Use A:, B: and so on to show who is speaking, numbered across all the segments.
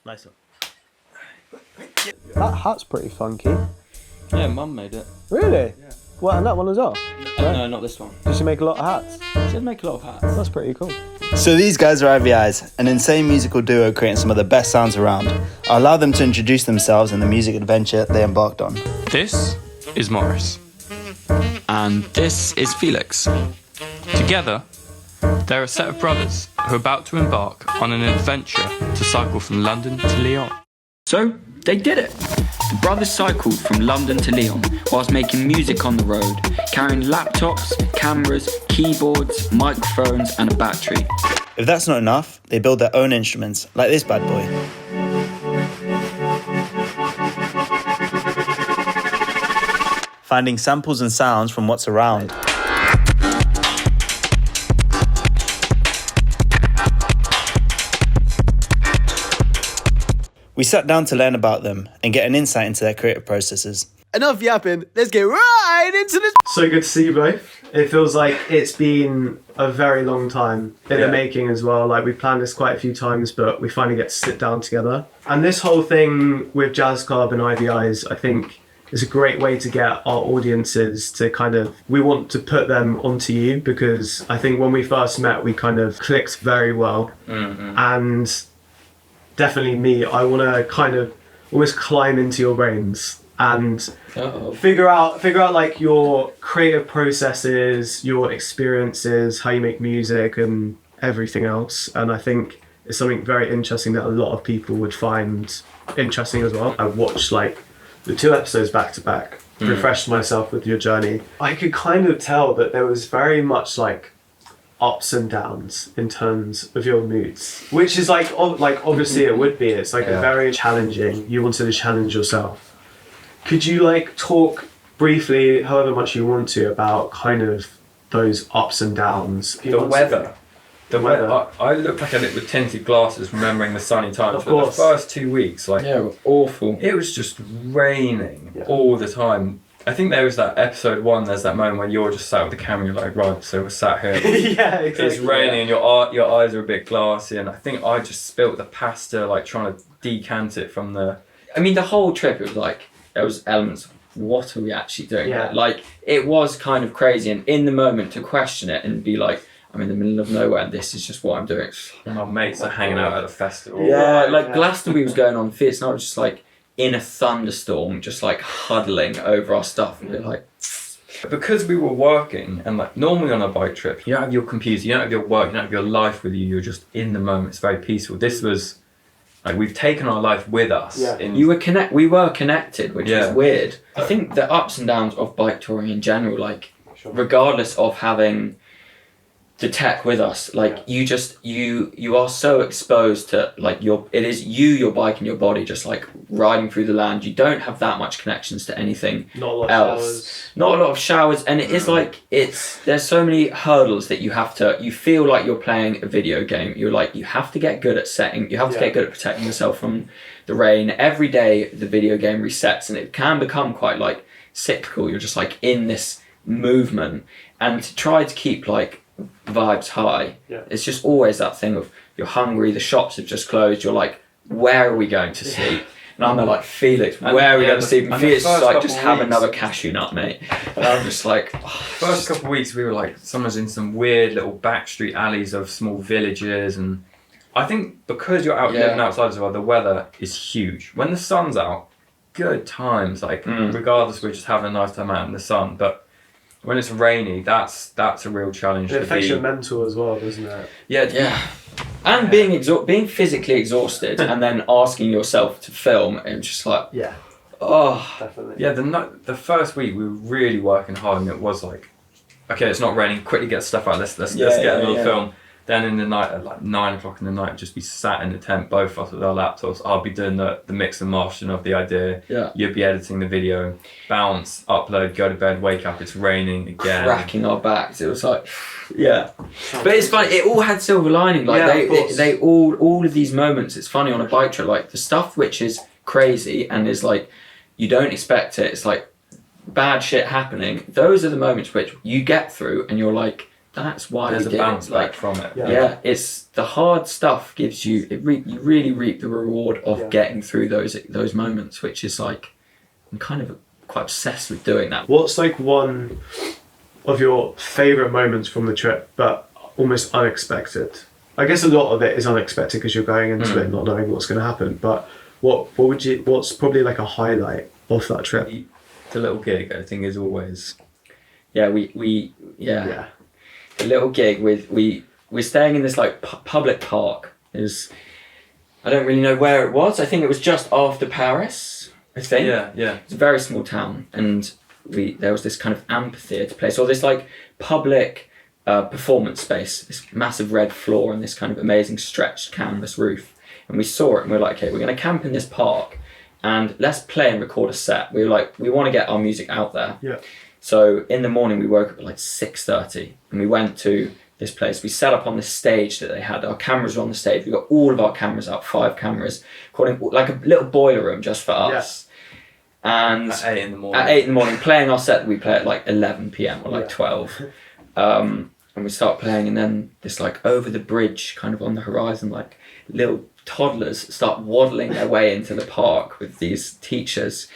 A: Nice one.
B: That hat's pretty funky.
C: Yeah, Mum made it.
B: Really?
C: Yeah.
B: What, and that one as well?
C: No, not this one.
B: Did she make a lot of hats?
C: She did make a lot of hats.
B: That's pretty cool.
A: So these guys are IVIs, an insane musical duo creating some of the best sounds around. I allow them to introduce themselves and the music adventure they embarked on.
D: This is Morris. And this is Felix. Together, they're a set of brothers who are about to embark on an adventure to cycle from London to Lyon.
E: So, they did it. The brothers cycled from London to Lyon whilst making music on the road, carrying laptops, cameras, keyboards, microphones and a battery.
A: If that's not enough, they build their own instruments, like this bad boy. Finding samples and sounds from what's around. We sat down to learn about them and get an insight into their creative processes.
B: Enough yapping, let's get right into this.
F: So good to see you both. It feels like it's been a very long time in the making as well. Like, we planned this quite a few times, but we finally get to sit down together. And this whole thing with Jazz Club and IVIs, I think, is a great way to get our audiences to we want to put them onto you, because I think when we first met, we kind of clicked very well. Mm-hmm. And definitely me, I want to almost climb into your brains and figure out like your creative processes, your experiences, how you make music and everything else. And I think it's something very interesting that a lot of people would find interesting as well. I watched like the 2 episodes back to back, refreshed myself with your journey. I could kind of tell that there was very much like ups and downs in terms of your moods, which is like obviously it would be. It's like a very challenging. You wanted to challenge yourself. Could you like talk briefly, however much you want to, about kind of those ups and downs?
C: The weather. I looked like a lit with tinted glasses, remembering the sunny times. But the first 2 weeks, it was awful. It was just raining all the time. I think there was that episode 1. There's that moment when you're just sat with the camera. You're like, right, so we're sat here.
F: Yeah, exactly.
C: It's raining, and your eyes are a bit glassy. And I think I just spilt the pasta, like trying to decant it from the. I mean, the whole trip. It was like there was elements of what are we actually doing?
F: Yeah.
E: Like, it was kind of crazy, and in the moment to question it and be like, I'm in the middle of nowhere and this is just what I'm doing.
C: My mates are hanging out at a festival.
E: Yeah, like Glastonbury was going on fierce, and I was just like in a thunderstorm, just like huddling over our stuff, and we're like.
C: Because we were working, and like normally on a bike trip, you don't have your computer, you don't have your work, you don't have your life with you. You're just in the moment. It's very peaceful. This was like we've taken our life with us.
F: Yeah.
E: We were connected, which was weird. I think the ups and downs of bike touring in general, like regardless of having the tech with us, like you are so exposed to like your bike and your body just like riding through the land. You don't have that much connections to anything else. Not a lot of showers, and it is like there's so many hurdles that you feel like you're playing a video game. You're like, you have to get good at setting, you have to get good at protecting yourself from the rain. Every day the video game resets, and it can become quite like cyclical. You're just like in this movement, and to try to keep like vibes high, it's just always that thing of you're hungry, the shops have just closed, you're like, where are we going to sleep? And I'm like, Felix, where are we going to sleep? And Felix is like, just have another cashew nut, mate. And I'm just like,
C: first couple of weeks we were like, someone's in some weird little backstreet alleys of small villages, and I think because you're out living outside as well, the weather is huge. When the sun's out, good times, like regardless, we're just having a nice time out in the sun. But when it's rainy, that's a real challenge.
F: It affects your mental as well, doesn't it?
E: Yeah. And being physically exhausted and then asking yourself to film, and just like
F: definitely.
C: Yeah, the first week we were really working hard, and it was like, okay, it's not raining, quickly get stuff out, let's get a little film. Then in the night, at like 9 o'clock in the night, just be sat in the tent, both of us with our laptops. I'll be doing the mix and mastering of the idea.
E: Yeah.
C: You'll be editing the video, bounce, upload, go to bed, wake up, it's raining again.
E: Cracking our backs. It was like, But it's funny, it all had silver lining. Like they all of these moments, it's funny on a bike trip, like the stuff which is crazy and is like, you don't expect it. It's like bad shit happening. Those are the moments which you get through and you're like, that's why
C: There's
E: we
C: a
E: did
C: bounce
E: it.
C: back
E: Like,
C: from it.
E: yeah, it's the hard stuff gives you you really reap the reward of getting through those moments, which is like I'm kind of quite obsessed with doing that.
F: What's like one of your favourite moments from the trip, but almost unexpected? I guess a lot of it is unexpected because you're going into it not knowing what's going to happen. But what's probably like a highlight of that trip?
C: The little gig, I think, is always.
E: Yeah, we a little gig with we're staying in this like public park. I don't really know where it was. I think it was just after Paris. I think.
C: Yeah.
E: It's a very small town, and there was this kind of amphitheatre place, or this like public performance space, this massive red floor and this kind of amazing stretched canvas roof. And we saw it, and we were like, okay, we're going to camp in this park, and let's play and record a set. We were like, we want to get our music out there.
F: Yeah.
E: So in the morning we woke up at like 6:30, and we went to this place. We set up on this stage that they had. Our cameras were on the stage. We got all of our cameras out, 5 cameras, recording like a little boiler room just for us. And
C: At 8 in the morning.
E: At 8 in the morning, playing our set that we play at like 11 p.m. or like 12. And we start playing, and then this like over the bridge kind of on the horizon, like little toddlers start waddling their way into the park with these teachers.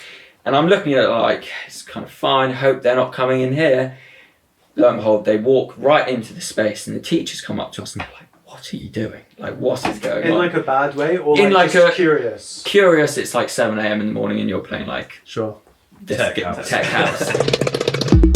E: And I'm looking at it like, it's kind of fine, hope they're not coming in here. Lo and behold, they walk right into the space, and the teachers come up to us and they're like, what are you doing? Like, what is going on?
F: In like a bad way, or
E: In
F: like
E: like
F: just
E: a-
F: curious?
E: Curious, it's like 7 a.m. in the morning and you're playing like
F: Sure.
E: this
C: Tech house.
E: tech house.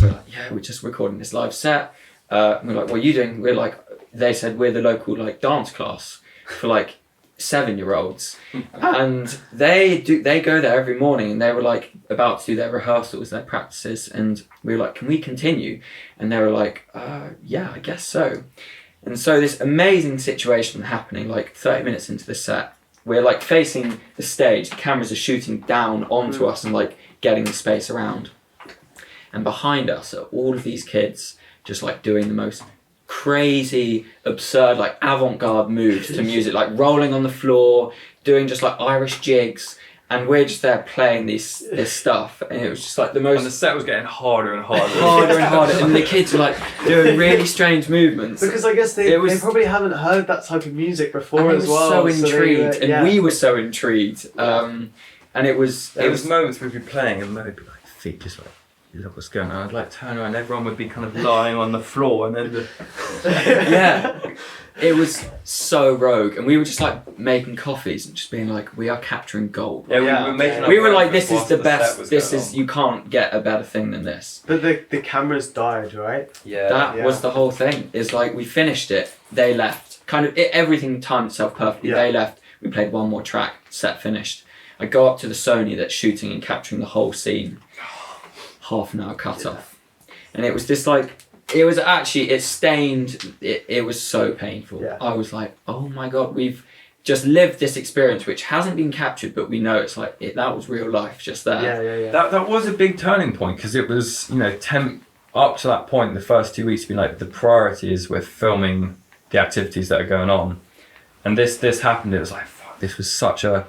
E: We're like, yeah, we're just recording this live set. We're like, what are you doing? We're like, they said we're the local like dance class for like 7-year-olds, and they go there every morning, and they were like about to do their rehearsals, their practices, and we were like, can we continue? And they were like, yeah, I guess so. And so this amazing situation happening, like 30 minutes into the set, we're like facing the stage, the cameras are shooting down onto us and like getting the space around. And behind us are all of these kids just like doing the most crazy, absurd, like avant-garde moves to music, like rolling on the floor, doing just like Irish jigs. And we're just there playing this stuff, and it was just like the most...
C: And the set was getting harder and harder.
E: harder and harder, and the kids were like doing really strange movements.
F: Because I guess they probably haven't heard that type of music before
E: and
F: as
E: they were
F: well.
E: so intrigued,
F: they were-
E: and we were so intrigued. And it was
C: moments we'd be playing, and they'd be like, feet just like, look what's going on. I'd like turn around, everyone would be kind of lying on the floor, and then
E: yeah, it was so rogue, and we were just like making coffees and just being like, we are capturing gold.
C: we were making our
E: We were like,
C: breakfast
E: this is
C: whilst
E: the
C: set
E: best.
C: was
E: This
C: going
E: is
C: on.
E: you can't get a better thing than this.
F: But the cameras died, right?
C: Yeah.
E: That
F: Yeah.
E: was the whole thing. It's like we finished it, they left. Kind of everything timed itself perfectly.
F: Yeah.
E: They left. We played one more track. Set finished. I go up to the Sony that's shooting and capturing the whole scene. Half an hour cut off, and it was this like. It was actually, it stained, it was so painful.
F: Yeah.
E: I was like, oh my God, we've just lived this experience which hasn't been captured, but we know it's like, that was real life just there.
F: Yeah.
C: That was a big turning point, because it was, up to that point, the first 2 weeks, been like, the priority is we're filming the activities that are going on. And this happened, it was like, fuck, this was such a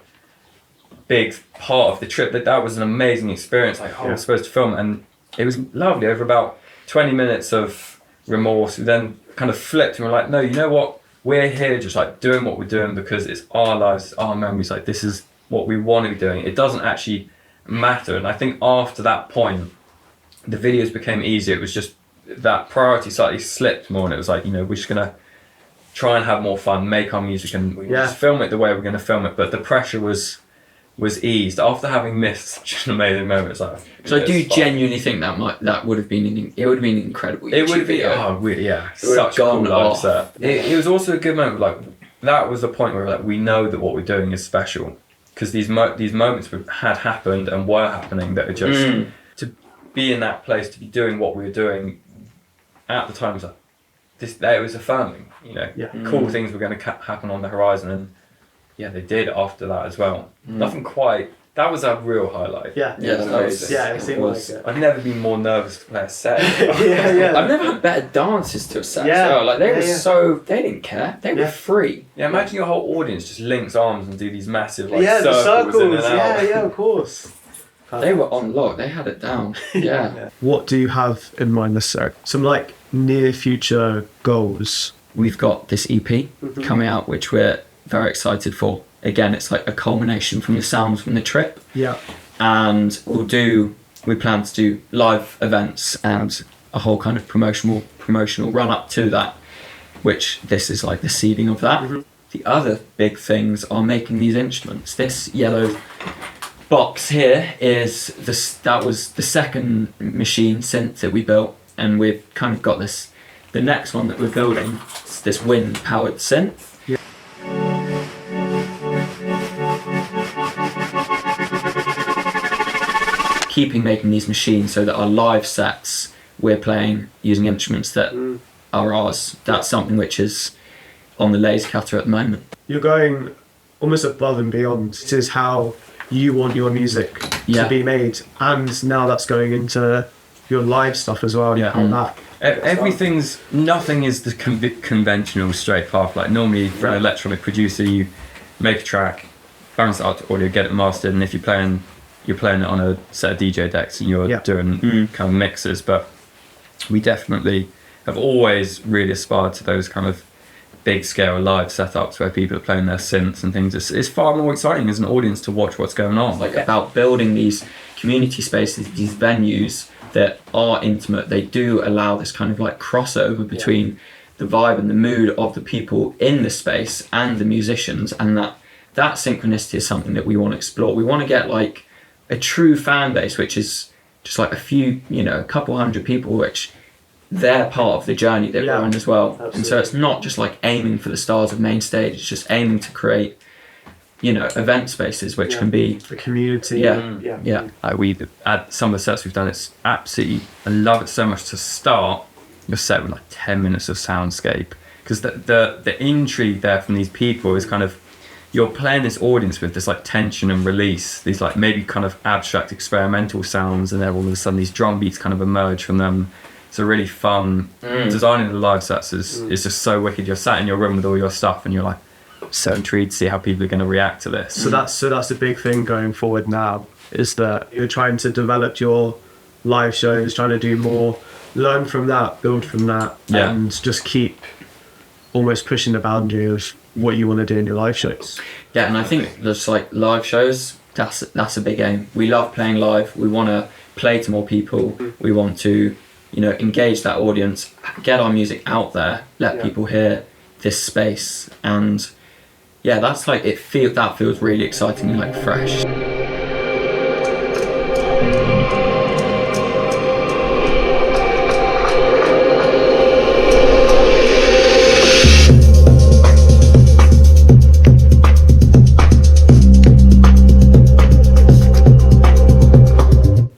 C: big part of the trip. That was an amazing experience. Like, we're supposed to film, and it was lovely. Over about 20 minutes of remorse, we then kind of flipped and we're like, no, you know what? We're here just like doing what we're doing because it's our lives, it's our memories. Like, this is what we want to be doing. It doesn't actually matter. And I think after that point, the videos became easier. It was just that priority slightly slipped more, and it was like, we're just going to try and have more fun, make our music, and we just film it the way we're going to film it. But the pressure was eased after having missed such an amazing moment. It's like,
E: So I do genuinely think that would have been an incredible.
C: It would
E: YouTube
C: be
E: video.
C: such a cool
E: gone
C: live
E: off.
C: set. It was also a good moment. Like, that was the point where like we know that what we're doing is special, because these moments had happened and were happening that are just to be in that place, to be doing what we were doing at the time was like this. It was affirming. Cool things were going to happen on the horizon, and they did after that as well. Nothing quite. That was a real highlight.
F: Yeah.
E: Yeah, that was-
F: It seemed like it.
C: I've never been more nervous to play a set.
F: Yeah.
E: I've never had better dances to a set.
F: Yeah.
E: as well. Like they were
F: Yeah.
E: so they didn't care. They were
F: Yeah.
E: free.
C: Yeah, imagine your whole audience just links arms and do these massive like
F: the
C: circles in and out.
F: Yeah, of course.
E: They were on lock. They had it down. Yeah.
F: What do you have in mind necessarily? Some like near future goals?
E: We've got this EP coming out, which we're very excited for. Again, it's like a culmination from the sounds from the trip.
F: Yeah.
E: And we plan to do live events and a whole kind of promotional run up to that, which this is like the seeding of that. The other big things are making these instruments. This yellow box here is that was the second machine synth that we built, and we've kind of got this. The next one that we're building is this wind powered synth.
F: Yeah.
E: Keeping making these machines so that our live sets we're playing using instruments that are ours. That's something which is on the laser cutter at the moment.
F: You're going almost above and beyond. This is how you want your music to be made, and now that's going into your live stuff as well.
C: Yeah. Nothing is the conventional straight path. Like normally for an electronic producer, you make a track, bounce it out to audio, get it mastered, and if you're playing it on a set of DJ decks and you're doing kind of mixes. But we definitely have always really aspired to those kind of big scale live setups where people are playing their synths and things. It's far more exciting as an audience to watch what's going on.
E: It's like about building these community spaces, these venues that are intimate. They do allow this kind of like crossover between the vibe and the mood of the people in the space and the musicians, and that synchronicity is something that we want to explore. We want to get like a true fan base, which is just like a couple hundred people, which they're part of the journey that we're on as well. Absolutely. And so it's not just like aiming for the stars of main stage, it's just aiming to create, event spaces which can be
F: the community.
C: We at some of the sets we've done, it's absolutely, I love it so much to start your set with like 10 minutes of soundscape, because the intrigue there from these people is kind of, you're playing this audience with this like tension and release, these like maybe kind of abstract experimental sounds, and then all of a sudden these drum beats kind of emerge from them. It's a really fun designing the live sets is just so wicked. You're sat in your room with all your stuff and you're like so intrigued to see how people are going to react to this.
F: So that's the big thing going forward now, is that you're trying to develop your live shows, trying to do more, learn from that, build from that, and just keep almost pushing the boundary of what you want to do in your live shows.
E: Yeah, and I think just like live shows, that's a big aim. We love playing live. We want to play to more people. We want to engage that audience, get our music out there, let people hear this space, and that's like that feels really exciting and like fresh.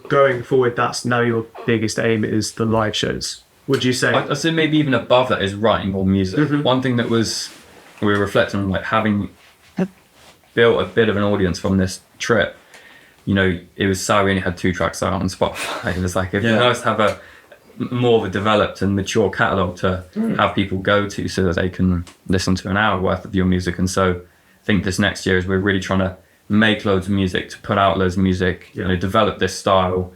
F: Going forward, that's now your biggest aim, is the live shows, would you say?
C: I'd say maybe even above that is writing more music. One thing that we were reflecting on, like having built a bit of an audience from this trip, it was sad we only had 2 tracks out on Spotify. It was like, it'd be nice to have a more of a developed and mature catalogue to have people go to so that they can listen to an hour worth of your music. And so I think this next year is we're really trying to make loads of music, to put out loads of music, develop this style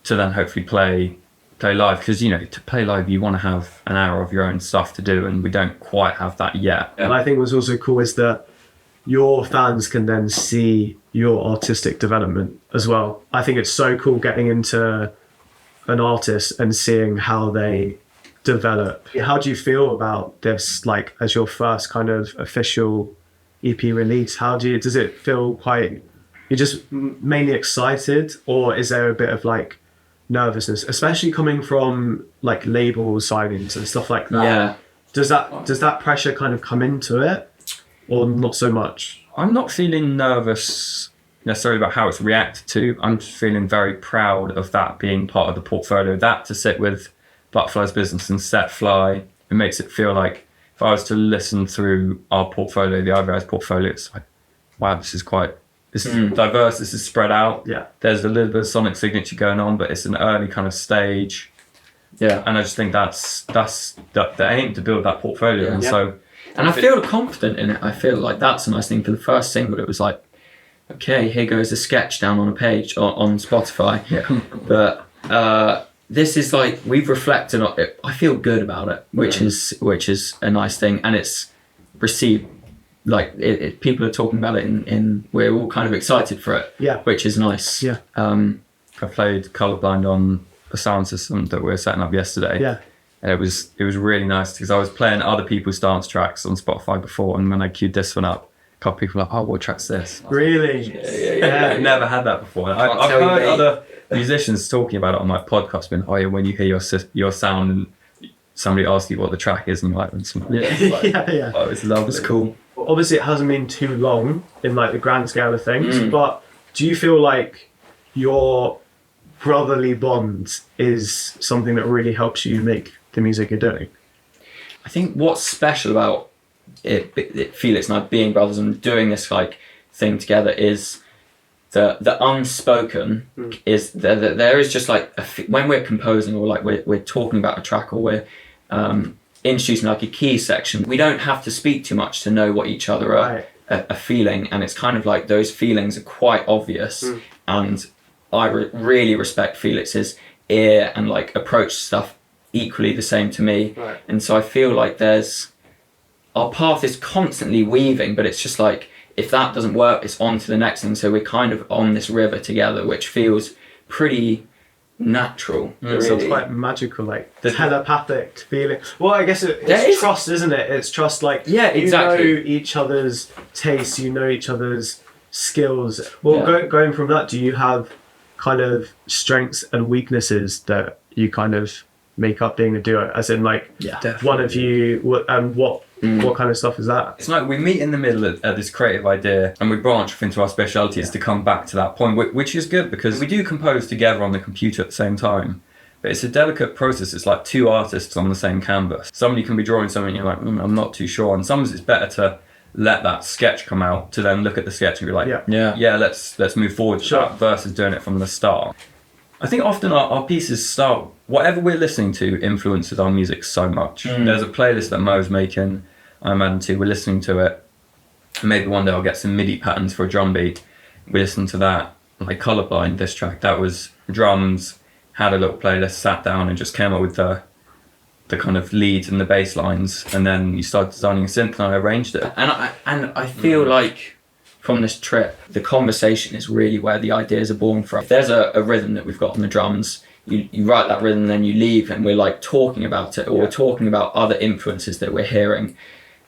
C: to then hopefully play live, because to play live you want to have an hour of your own stuff to do, and we don't quite have that yet.
F: And I think what's also cool is that your fans can then see your artistic development as well. I think it's so cool getting into an artist and seeing how they develop. How do you feel about this, like as your first kind of official EP release? Does it feel quite, you're just mainly excited, or is there a bit of like nervousness, especially coming from like label signings and stuff like that?
E: Yeah.
F: Does that pressure kind of come into it, or not so much?
C: I'm not feeling nervous necessarily about how it's reacted to. I'm just feeling very proud of that being part of the portfolio. That to sit with Butterfly's business and Set Fly, it makes it feel like, if I was to listen through our portfolio, the Ivory Eyes portfolio, it's like, wow, this is diverse, this is spread out.
F: Yeah.
C: There's a little bit of sonic signature going on, but it's an early kind of stage.
E: Yeah.
C: And I just think that's the aim, to build that portfolio. And so,
E: and I feel confident in it. I feel like that's a nice thing. For the first single, it was like, okay, here goes a sketch down on a page on Spotify. But this is like, we've reflected on it. I feel good about it, which is a nice thing, and it's received. Like people are talking about it, in we're all kind of excited for it.
F: Yeah,
E: which is nice.
F: Yeah.
C: I played Colorblind on a sound system that we were setting up yesterday.
F: Yeah.
C: And it was really nice because I was playing other people's dance tracks on Spotify before, and when I queued this one up, a couple of people were like, "Oh, what track's this?"
F: Really?
C: Yeah. I've never had that before. I've heard other musicians talking about it on my podcast, being, "Oh yeah, when you hear your sound and somebody asks you what the track is, and you're like,
F: yeah.
C: Oh, it's lovely.
E: It's cool.
F: Obviously, it hasn't been too long in like the grand scale of things, but do you feel like your brotherly bond is something that really helps you make the music you're doing?
E: I think what's special about it Felix and I being brothers and doing this like thing together is the unspoken is there is just like when we're composing or like we're talking about a track or we're introducing like a key section, we don't have to speak too much to know what each other are feeling, and it's kind of like those feelings are quite obvious. And I really respect Felix's ear and like approach to stuff equally the same to me. And so I feel like our path is constantly weaving, but it's just like, if that doesn't work, it's on to the next thing. So we're kind of on this river together, which feels pretty natural.
F: It sounds quite magical, like telepathic feeling. Well, I guess it's trust, isn't it? It's trust, like you know each other's tastes, you know each other's skills. Well, going from that, do you have kind of strengths and weaknesses that you kind of make up being a duo? As in, like, one of you, what kind of stuff is that?
C: It's like we meet in the middle of this creative idea, and we branch off into our specialities to come back to that point, which is good because we do compose together on the computer at the same time. But it's a delicate process. It's like two artists on the same canvas. Somebody can be drawing something and you're like, I'm not too sure. And sometimes it's better to let that sketch come out to then look at the sketch and be like, let's move forward to that versus doing it from the start. I think often our pieces start, whatever we're listening to influences our music so much. There's a playlist that Mo's making, I'm adding to, we're listening to it. Maybe one day I'll get some MIDI patterns for a drum beat. We listen to that. Like Colorblind, this track, that was drums, had a little playlist, sat down and just came up with the kind of leads and the bass lines, and then you start designing a synth and I arranged it.
E: And I feel like from this trip, the conversation is really where the ideas are born from. If there's a rhythm that we've got on the drums, you write that rhythm, then you leave and we're like talking about it, or we're talking about other influences that we're hearing.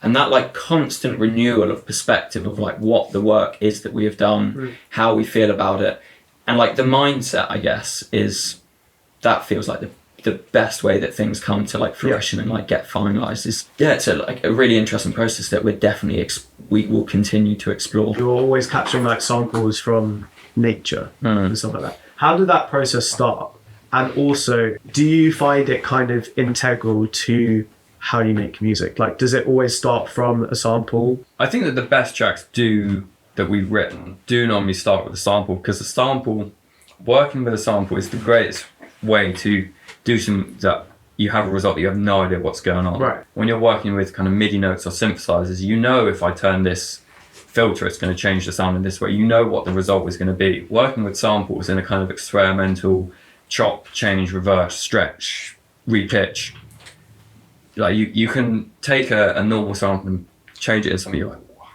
E: And that like constant renewal of perspective of like what the work is that we have done, how we feel about it. And like the mindset, I guess, is that feels like the best way that things come to like fruition and like get finalized. Is it's a really interesting process that we're definitely we will continue to explore.
F: You're always capturing like samples from nature and stuff like that. How did that process start? And also, do you find it kind of integral to how you make music? Like, does it always start from a sample?
C: I think that the best tracks that we've written do normally start with a sample, because working with a sample is the greatest way to do that you have a result that you have no idea what's going on.
F: Right.
C: When you're working with kind of MIDI notes or synthesizers, you know if I turn this filter, it's going to change the sound in this way. You know what the result is going to be. Working with samples in a kind of experimental chop, change, reverse, stretch, repitch. Like you can take a normal sample and change it in something you're like, wow,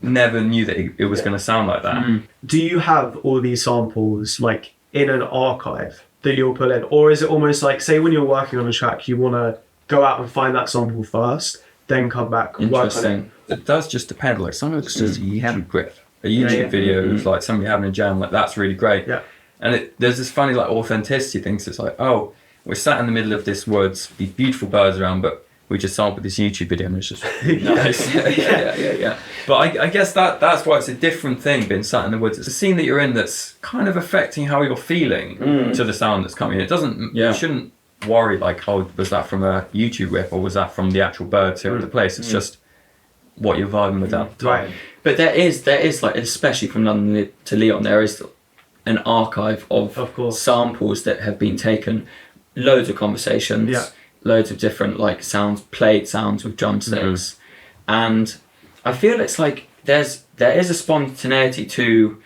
C: never knew that it was going to sound like that.
F: Do you have all these samples like in an archive that you'll pull in, or is it almost like, say when you're working on a track, you want to go out and find that sample first, then come back and work on it?
C: It does just depend. Like some of it's just you have a grip. A YouTube video is like somebody having a jam, like that's really great. Yeah. And there's this funny like authenticity thing. So it's like, oh, we're sat in the middle of this woods, these beautiful birds around, but we just sampled this YouTube video and it's just nice. Yeah. But I guess that's why it's a different thing being sat in the woods. It's a scene that you're in that's kind of affecting how you're feeling to the sound that's coming in. It doesn't, you shouldn't worry like, oh, was that from a YouTube rip or was that from the actual birds here at the place? It's just what you're vibing with at the time.
E: Right. But there is like, especially from London to Leon, there is an archive of samples that have been taken, loads of conversations, loads of different like played sounds with drumsticks, and I feel it's like there is a spontaneity to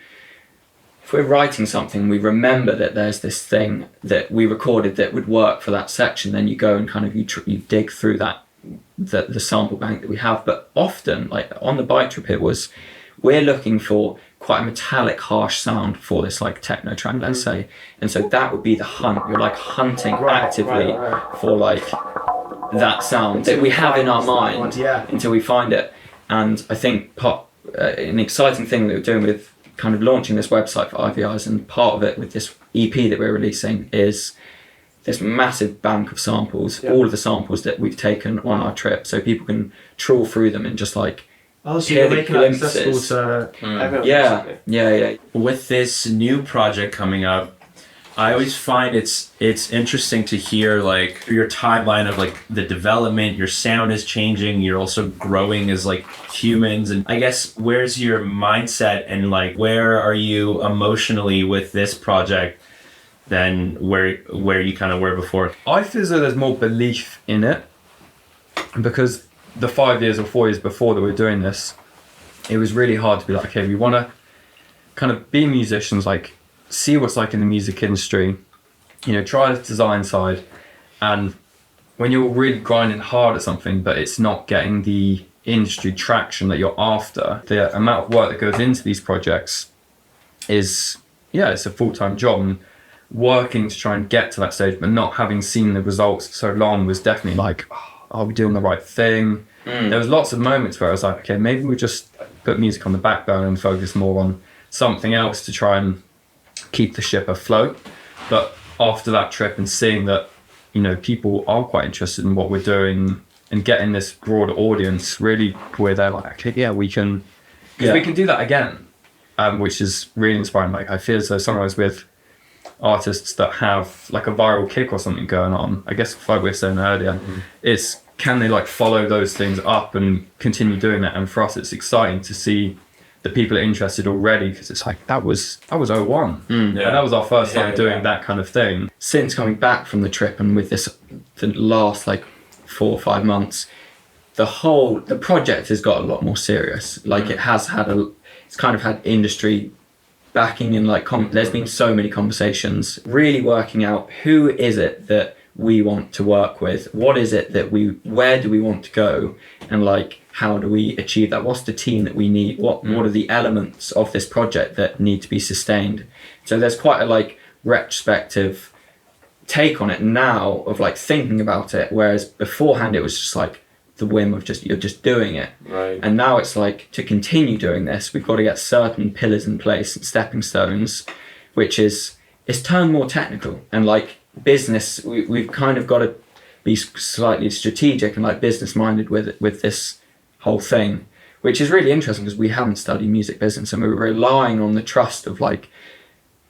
E: if we're writing something, we remember that there's this thing that we recorded that would work for that section, then you go and kind of you dig through that the sample bank that we have. But often, like on the bike trip, it was we're looking for quite a metallic, harsh sound for this like techno track, let's say, and so that would be the hunt. You're like hunting actively for like that sound that we have in our mind until we find it. And I think an exciting thing that we're doing with kind of launching this website for IVIs, and part of it with this EP that we're releasing, is this massive bank of samples, all of the samples that we've taken on our trip, so people can trawl through them and just like
F: so
E: hear
F: you're
E: the
F: making it accessible
E: glimpses.
F: to everyone.
E: Yeah.
G: With this new project coming up, I always find it's interesting to hear like your timeline of like the development. Your sound is changing. You're also growing as like humans, and I guess where's your mindset and like where are you emotionally with this project than where you kind of were before?
C: I feel as though there's more belief in it, because the 5 years or 4 years before that we were doing this, it was really hard to be like, okay, we want to kind of be musicians, like see what's like in the music industry, you know, try the design side. And when you're really grinding hard at something but it's not getting the industry traction that you're after, the amount of work that goes into these projects is, it's a full-time job. And working to try and get to that stage but not having seen the results for so long was definitely like, are we doing the right thing? There was lots of moments where I was like, okay, maybe we just put music on the back burner and focus more on something else to try and keep the ship afloat. But after that trip and seeing that, you know, people are quite interested in what we're doing and getting this broader audience, really where they're like, okay, we can do that again, which is really inspiring. Like I feel as though sometimes with artists that have like a viral kick or something going on, I guess like we were saying earlier, is can they like follow those things up and continue doing that? And for us it's exciting to see the people are interested already, because it's like that was 01 and that was our first time doing that kind of thing.
E: Since coming back from the trip and with the last like 4 or 5 months, the project has got a lot more serious. Like it has had it's kind of had industry backing, and like there's been so many conversations really working out who is it that we want to work with, what is it that where do we want to go, and like how do we achieve that, what's the team that we need, what are the elements of this project that need to be sustained. So there's quite a like retrospective take on it now of like thinking about it, whereas beforehand it was just like the whim of you're just doing it.
G: Right.
E: And now it's like, to continue doing this, we've got to get certain pillars in place and stepping stones, which is it's turned more technical and like business. We've kind of got to be slightly strategic and like business minded with this whole thing, which is really interesting because we haven't studied music business and we're relying on the trust of like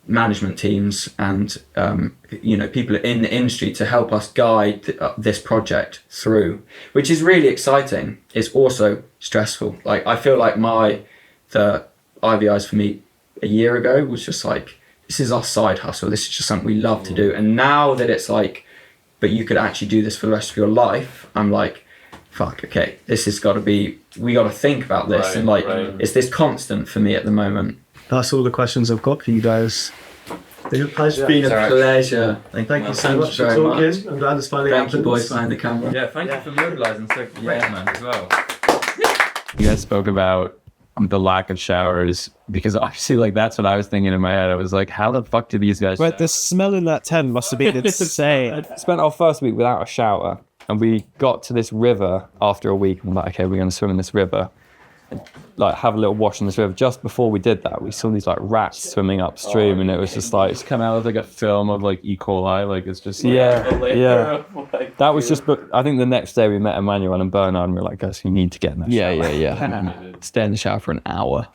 E: management teams and people in the industry to help us guide this project through, which is really exciting. It's also stressful. Like I feel like the IVIs for me a year ago was just like, this is our side hustle, this is just something we love to do. And now that it's like, but you could actually do this for the rest of your life, I'm like, fuck, okay, this has got to be, we got to think about this.
G: Right,
E: and like
G: right.
E: it's this constant for me at the moment.
B: That's all the questions I've got for you guys.
F: It's been a pleasure.
E: It's been a pleasure.
F: Thank you so much for
E: very
F: talking. I'm glad it's finally
E: Thank you,
F: happened.
E: boys, behind the camera.
C: Yeah, thank you for mobilising so quickly, man, as well.
D: You guys spoke about the lack of showers, because obviously like that's what I was thinking in my head. I was like, how the fuck do these guys
B: But the smell in that tent must have been insane.
D: Spent our first week without a shower, and we got to this river after a week and we're like, okay, we're gonna swim in this river and like have a little wash in this river. Just before we did that, we saw these like rats swimming upstream, and it was just like, it's come out of like a film of like E. coli, like it's just yeah. That was just, but I think the next day we met Emmanuel and Bernard and we were like, guys, you need to get in that shower.
H: Yeah. Stay in the shower for an hour.